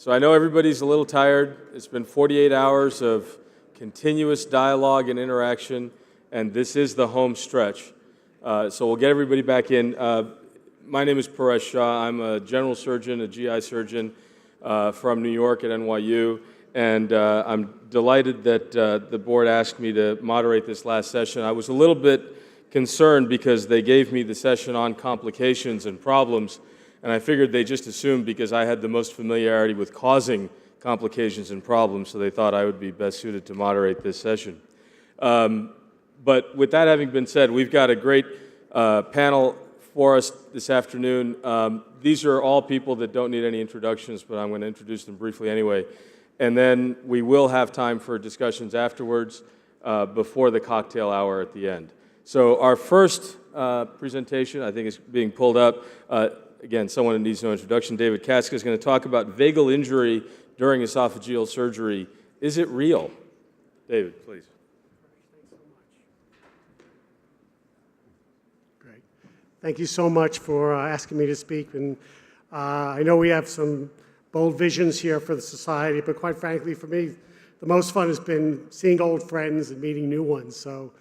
So I know everybody's a little tired. It's been 48 hours of continuous dialogue and interaction, and this is the home stretch. So we'll get everybody back in. My name is Paresh Shah. I'm a general surgeon, a GI surgeon from New York at NYU, and I'm delighted that the board asked me to moderate this last session. I was a little bit concerned because they gave me the session on complications and problems, and I figured they just assumed because I had the most familiarity with causing complications and problems, so they thought I would be best suited to moderate this session. But with that having been said, we've got a great panel for us this afternoon. These are all people that don't need any introductions, but I'm going to introduce them briefly anyway. And then we will have time for discussions afterwards before the cocktail hour at the end. So our first presentation, I think, is being pulled up. Again, someone who needs no introduction. David Katzka is going to talk about vagal injury during esophageal surgery. Is it real? David, please. Great. Thank you so much for asking me to speak. And I know we have some bold visions here for the society, but quite frankly, for me, the most fun has been seeing old friends and meeting new ones. So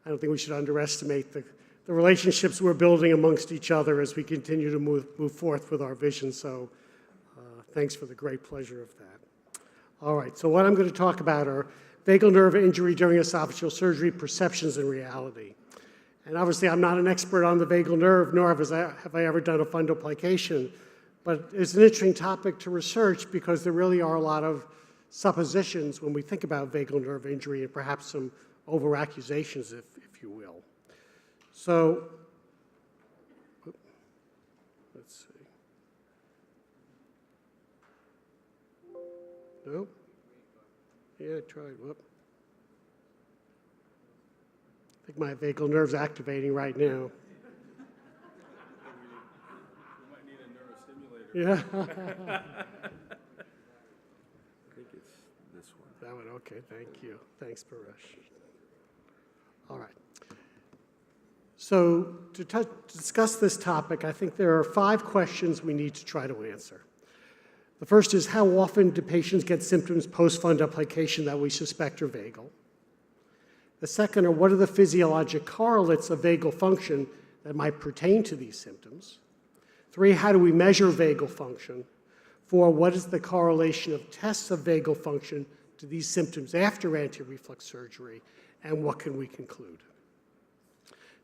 I don't think we should underestimate the relationships we're building amongst each other as we continue to move forth with our vision. So thanks for the great pleasure of that. All right, so what I'm going to talk about are vagal nerve injury during esophageal surgery, perceptions and reality. And obviously, I'm not an expert on the vagal nerve, nor have I ever done a fundoplication. But it's an interesting topic to research because there really are a lot of suppositions when we think about vagal nerve injury and perhaps some over-accusations, if you will. So, let's see. Nope. Yeah, I tried. Whoop. I think my vagal nerve's activating right now. You might need a neurostimulator. Yeah. I think it's this one. That one, okay, thank you. Thanks, Paresh. All right. So to discuss this topic, I think there are 5 questions we need to try to answer. The first is, how often do patients get symptoms post-fundoplication that we suspect are vagal? The second are, what are the physiologic correlates of vagal function that might pertain to these symptoms? 3, how do we measure vagal function? 4, what is the correlation of tests of vagal function to these symptoms after anti-reflux surgery? And what can we conclude?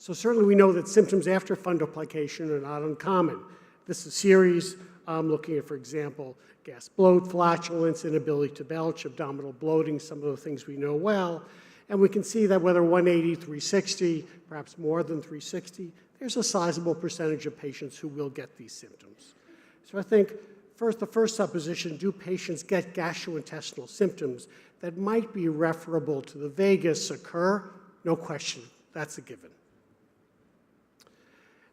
So certainly we know that symptoms after fundoplication are not uncommon. This is a series looking at, for example, gas bloat, flatulence, inability to belch, abdominal bloating, some of the things we know well. And we can see that whether 180, 360, perhaps more than 360, there's a sizable percentage of patients who will get these symptoms. So I think the first supposition, do patients get gastrointestinal symptoms that might be referable to the vagus occur? No question, that's a given.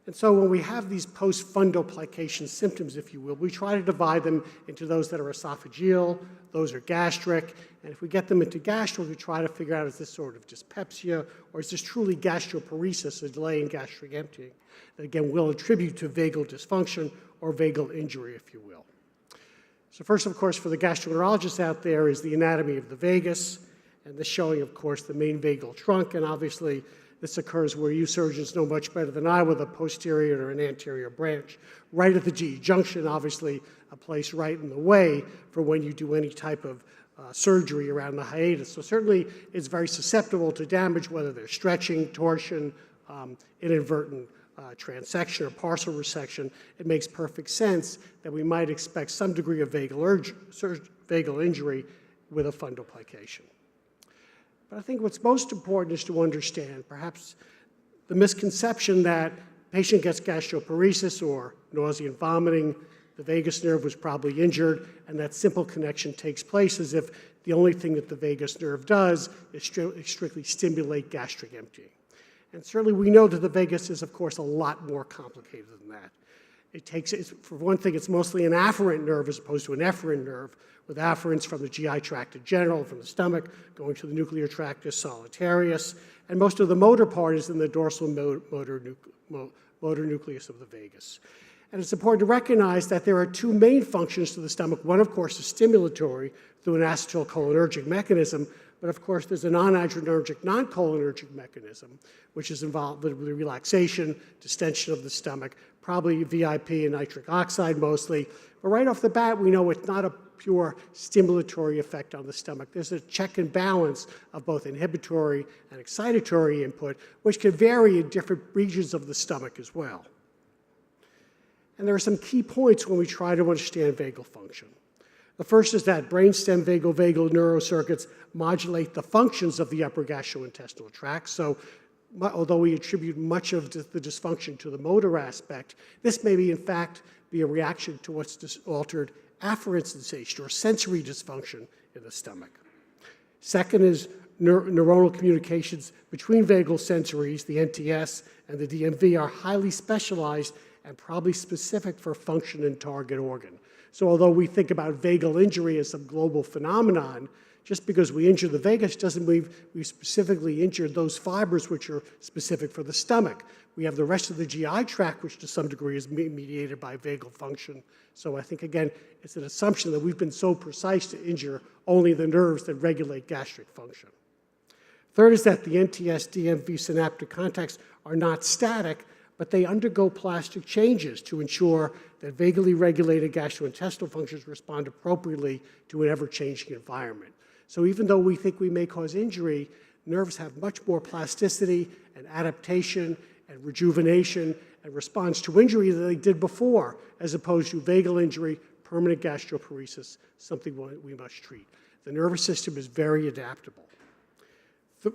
And so when we have these post-fundoplication symptoms, if you will, we try to divide them into those that are esophageal, those are gastric, and if we get them into gastric, we try to figure out, is this sort of dyspepsia, or is this truly gastroparesis, a delay in gastric emptying, that again will attribute to vagal dysfunction or vagal injury, if you will. So first, of course, for the gastroenterologists out there is the anatomy of the vagus, and this showing, of course, the main vagal trunk, and obviously this occurs where you surgeons know much better than I with a posterior or an anterior branch. Right at the GE junction, obviously a place right in the way for when you do any type of surgery around the hiatus. So certainly it's very susceptible to damage, whether there's stretching, torsion, inadvertent transection or partial resection. It makes perfect sense that we might expect some degree of vagal injury with a fundoplication. But I think what's most important is to understand perhaps the misconception that patient gets gastroparesis or nausea and vomiting, the vagus nerve was probably injured, and that simple connection takes place as if the only thing that the vagus nerve does is strictly stimulate gastric emptying. And certainly we know that the vagus is, of course, a lot more complicated than that. For one thing, it's mostly an afferent nerve as opposed to an efferent nerve, with afferents from the GI tract in general, from the stomach, going to the nuclear tractus solitarius, and most of the motor part is in the dorsal motor nucleus of the vagus. And it's important to recognize that there are two main functions to the stomach. One, of course, is stimulatory through an acetylcholinergic mechanism, but of course there's a non-adrenergic, non-cholinergic mechanism, which is involved with the relaxation, distension of the stomach, probably VIP and nitric oxide mostly. But right off the bat, we know it's not a pure stimulatory effect on the stomach. There's a check and balance of both inhibitory and excitatory input, which can vary in different regions of the stomach as well. And there are some key points when we try to understand vagal function. The first is that brainstem vagal neurocircuits modulate the functions of the upper gastrointestinal tract. So although we attribute much of the dysfunction to the motor aspect, this may be, in fact, be a reaction to what's altered afferent sensation or sensory dysfunction in the stomach. Second is neuronal communications between vagal sensories, the NTS and the DMV, are highly specialized and probably specific for function and target organ. So although we think about vagal injury as some global phenomenon, just because we injure the vagus doesn't mean we specifically injured those fibers which are specific for the stomach. We have the rest of the GI tract, which to some degree is mediated by vagal function. So I think, again, it's an assumption that we've been so precise to injure only the nerves that regulate gastric function. Third is that the NTS DMV synaptic contacts are not static, but they undergo plastic changes to ensure that vagally regulated gastrointestinal functions respond appropriately to an ever-changing environment. So even though we think we may cause injury, nerves have much more plasticity and adaptation and rejuvenation and response to injury than they did before, as opposed to vagal injury, permanent gastroparesis, something we must treat. The nervous system is very adaptable.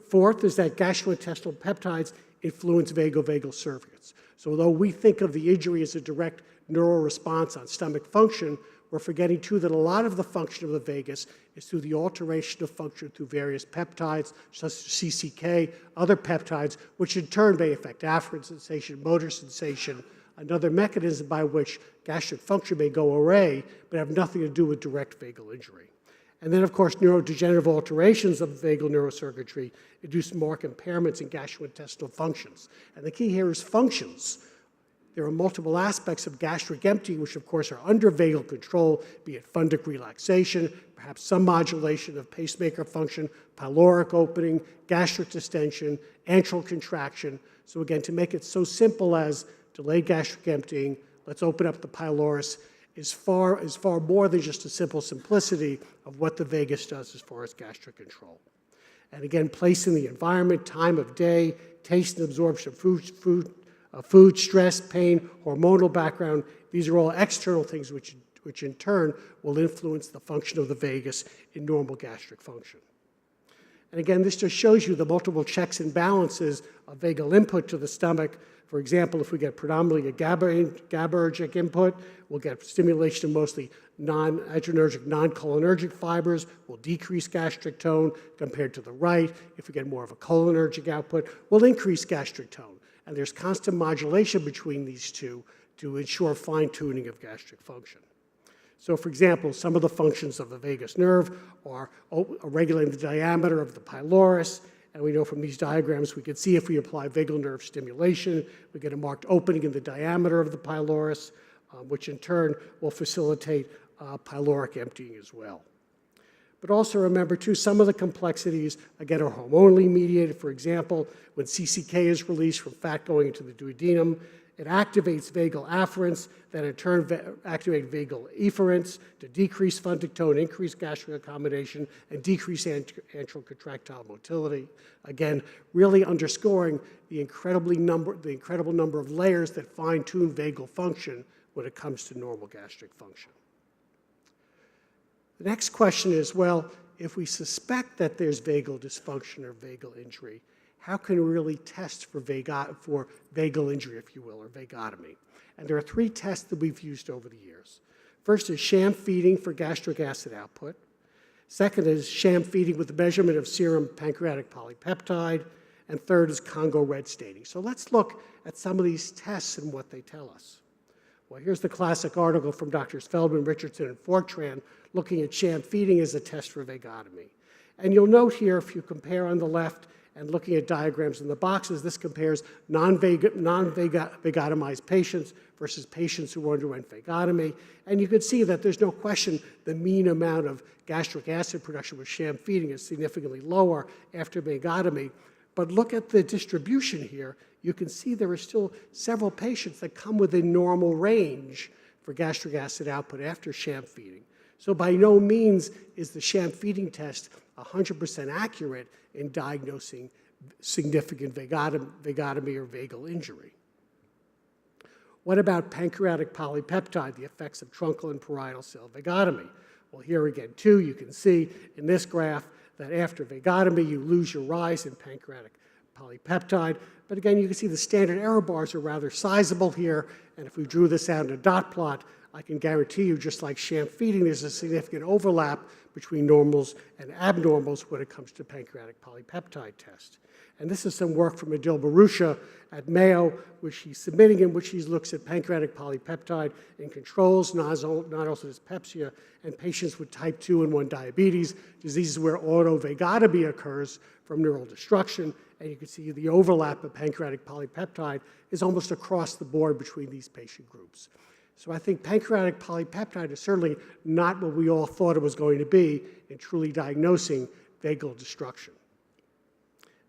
Fourth is that gastrointestinal peptides influence vagal circuits. So although we think of the injury as a direct neural response on stomach function, we're forgetting too that a lot of the function of the vagus is through the alteration of function through various peptides, such as CCK, other peptides, which in turn may affect afferent sensation, motor sensation, another mechanism by which gastric function may go away, but have nothing to do with direct vagal injury. And then, of course, neurodegenerative alterations of vagal neurocircuitry induce marked impairments in gastrointestinal functions. And the key here is functions. There are multiple aspects of gastric emptying, which, of course, are under vagal control, be it fundic relaxation, perhaps some modulation of pacemaker function, pyloric opening, gastric distension, antral contraction. So again, to make it so simple as delayed gastric emptying, let's open up the pylorus, is far more than just a simple simplicity of what the vagus does as far as gastric control. And again, place in the environment, time of day, taste and absorption of food, stress, pain, hormonal background, these are all external things which in turn will influence the function of the vagus in normal gastric function. And again, this just shows you the multiple checks and balances of vagal input to the stomach. For example, if we get predominantly a GABAergic input, we'll get stimulation of mostly non-adrenergic, non-cholinergic fibers, will decrease gastric tone compared to the right. If we get more of a cholinergic output, we'll increase gastric tone. And there's constant modulation between these two to ensure fine-tuning of gastric function. So, for example, some of the functions of the vagus nerve are regulating the diameter of the pylorus, and we know from these diagrams we can see if we apply vagal nerve stimulation, we get a marked opening in the diameter of the pylorus, which in turn will facilitate pyloric emptying as well. But also remember, too, some of the complexities, again, are hormonally mediated. For example, when CCK is released from fat going into the duodenum, it activates vagal afferents that in turn activate vagal efferents to decrease fundic tone, increase gastric accommodation, and decrease antral contractile motility. Again, really underscoring the incredible number of layers that fine-tune vagal function when it comes to normal gastric function. The next question is, well, if we suspect that there's vagal dysfunction or vagal injury, how can we really test for vagal injury, if you will, or vagotomy? And there are three tests that we've used over the years. First is sham feeding for gastric acid output. Second is sham feeding with the measurement of serum pancreatic polypeptide. And third is Congo red staining. So let's look at some of these tests and what they tell us. Well, here's the classic article from Drs. Feldman, Richardson, and Fortran looking at sham feeding as a test for vagotomy. And you'll note here, if you compare on the left And looking at diagrams in the boxes, this compares non-vagotomized patients versus patients who underwent vagotomy. And you can see that there's no question the mean amount of gastric acid production with sham feeding is significantly lower after vagotomy. But look at the distribution here. You can see there are still several patients that come within normal range for gastric acid output after sham feeding. So by no means is the sham feeding test 100% accurate in diagnosing significant vagotomy or vagal injury. What about pancreatic polypeptide, the effects of truncal and parietal cell vagotomy? Well, here again, too, you can see in this graph that after vagotomy, you lose your rise in pancreatic polypeptide. But again, you can see the standard error bars are rather sizable here. And if we drew this out in a dot plot, I can guarantee you, just like sham feeding, there's a significant overlap between normals and abnormals when it comes to pancreatic polypeptide test. And this is some work from Adil Barusha at Mayo, which he's submitting, in which he looks at pancreatic polypeptide in controls, non-ulcerative dyspepsia, and patients with type 2 and 1 diabetes, diseases where autovagotomy occurs from neural destruction. And you can see the overlap of pancreatic polypeptide is almost across the board between these patient groups. So I think pancreatic polypeptide is certainly not what we all thought it was going to be in truly diagnosing vagal destruction.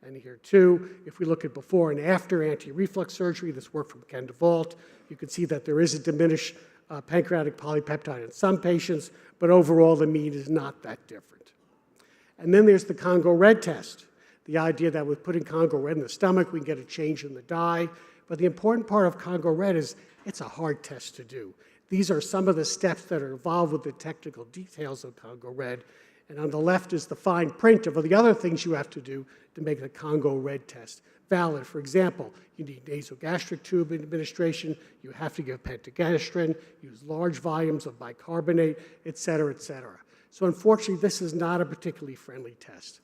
And here too, if we look at before and after anti-reflux surgery, this work from Ken DeVault, you can see that there is a diminished pancreatic polypeptide in some patients, but overall the mean is not that different. And then there's the Congo Red test, the idea that with putting Congo Red in the stomach, we can get a change in the dye. But the important part of Congo Red is it's a hard test to do. These are some of the steps that are involved with the technical details of Congo Red. And on the left is the fine print of the other things you have to do to make the Congo Red test valid. For example, you need nasogastric tube administration, you have to give pentagastrin, use large volumes of bicarbonate, et cetera, et cetera. So unfortunately, this is not a particularly friendly test.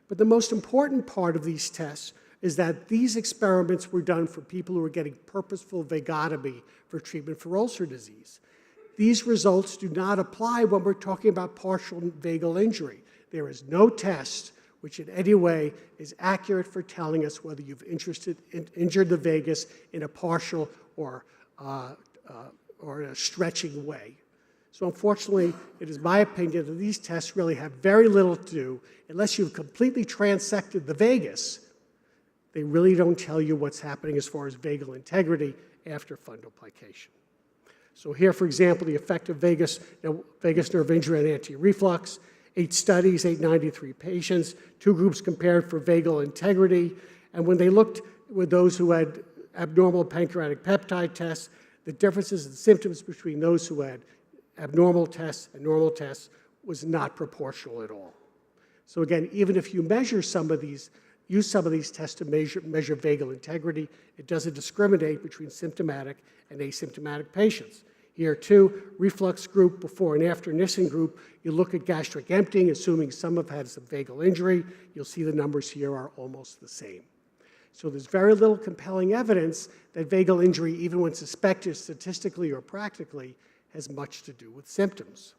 But the most important part of these tests is that these experiments were done for people who were getting purposeful vagotomy for treatment for ulcer disease. These results do not apply when we're talking about partial vagal injury. There is no test which in any way is accurate for telling us whether you've injured the vagus in a partial or in a stretching way. So unfortunately, it is my opinion that these tests really have very little to do, unless you've completely transected the vagus. They really don't tell you what's happening as far as vagal integrity after fundoplication. So here, for example, the effect of vagus nerve injury on anti-reflux, 8 studies, 893 patients, 2 groups compared for vagal integrity. And when they looked with those who had abnormal pancreatic peptide tests, the differences in symptoms between those who had abnormal tests and normal tests was not proportional at all. So again, even if you measure some of these, use some of these tests to measure vagal integrity, it doesn't discriminate between symptomatic and asymptomatic patients. Here too, reflux group before and after Nissen group, you look at gastric emptying, assuming some have had some vagal injury, you'll see the numbers here are almost the same. So there's very little compelling evidence that vagal injury, even when suspected statistically or practically, has much to do with symptoms.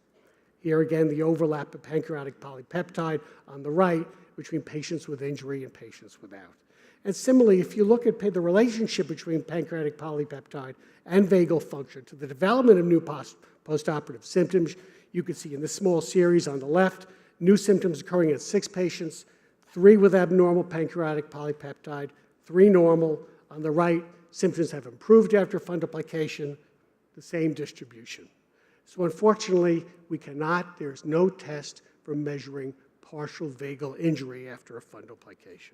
Here again, the overlap of pancreatic polypeptide on the right between patients with injury and patients without. And similarly, if you look at the relationship between pancreatic polypeptide and vagal function to the development of new postoperative symptoms, you can see in this small series on the left, new symptoms occurring in 6 patients, 3 with abnormal pancreatic polypeptide, 3 normal. On the right, symptoms have improved after fundoplication, the same distribution. So unfortunately, there's no test for measuring partial vagal injury after a fundoplication.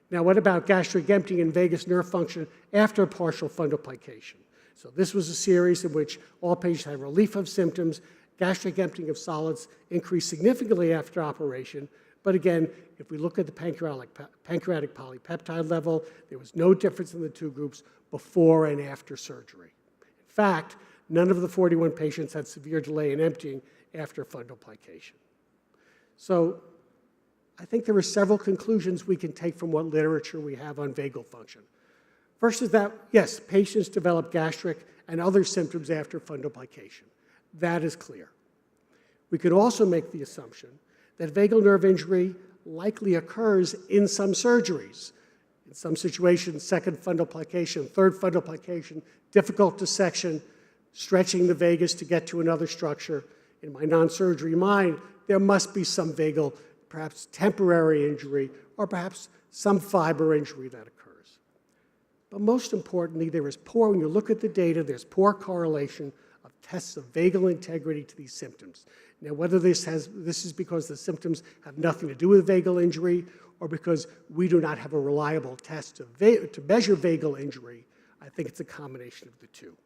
Now, what about gastric emptying and vagus nerve function after a partial fundoplication? So this was a series in which all patients had relief of symptoms. Gastric emptying of solids increased significantly after operation. But again, if we look at the pancreatic polypeptide level, there was no difference in the 2 groups before and after surgery. In fact, none of the 41 patients had severe delay in emptying after fundoplication. So I think there are several conclusions we can take from what literature we have on vagal function. First is that, yes, patients develop gastric and other symptoms after fundoplication. That is clear. We could also make the assumption that vagal nerve injury likely occurs in some surgeries. In some situations, second fundoplication, third fundoplication, difficult dissection, stretching the vagus to get to another structure. In my non-surgery mind, there must be some vagal, perhaps temporary injury, or perhaps some fiber injury that occurs. But most importantly, when you look at the data, there's poor correlation of tests of vagal integrity to these symptoms. Now, whether this is because the symptoms have nothing to do with vagal injury, or because we do not have a reliable test to measure vagal injury, I think it's a combination of the two.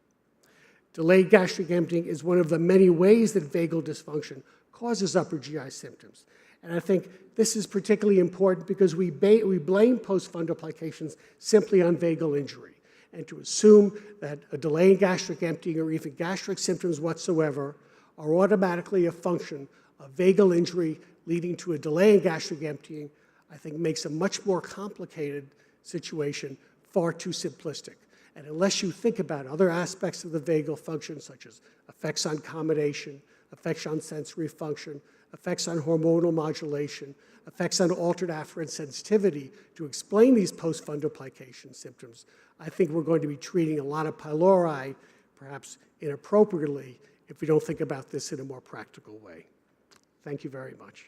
Delayed gastric emptying is one of the many ways that vagal dysfunction causes upper GI symptoms. And I think this is particularly important because we blame post-fundoplications simply on vagal injury. And to assume that a delay in gastric emptying or even gastric symptoms whatsoever are automatically a function of vagal injury leading to a delay in gastric emptying, I think makes a much more complicated situation far too simplistic. And unless you think about other aspects of the vagal function, such as effects on accommodation, effects on sensory function, effects on hormonal modulation, effects on altered afferent sensitivity to explain these post-fundoplication symptoms, I think we're going to be treating a lot of pylori, perhaps inappropriately, if we don't think about this in a more practical way. Thank you very much.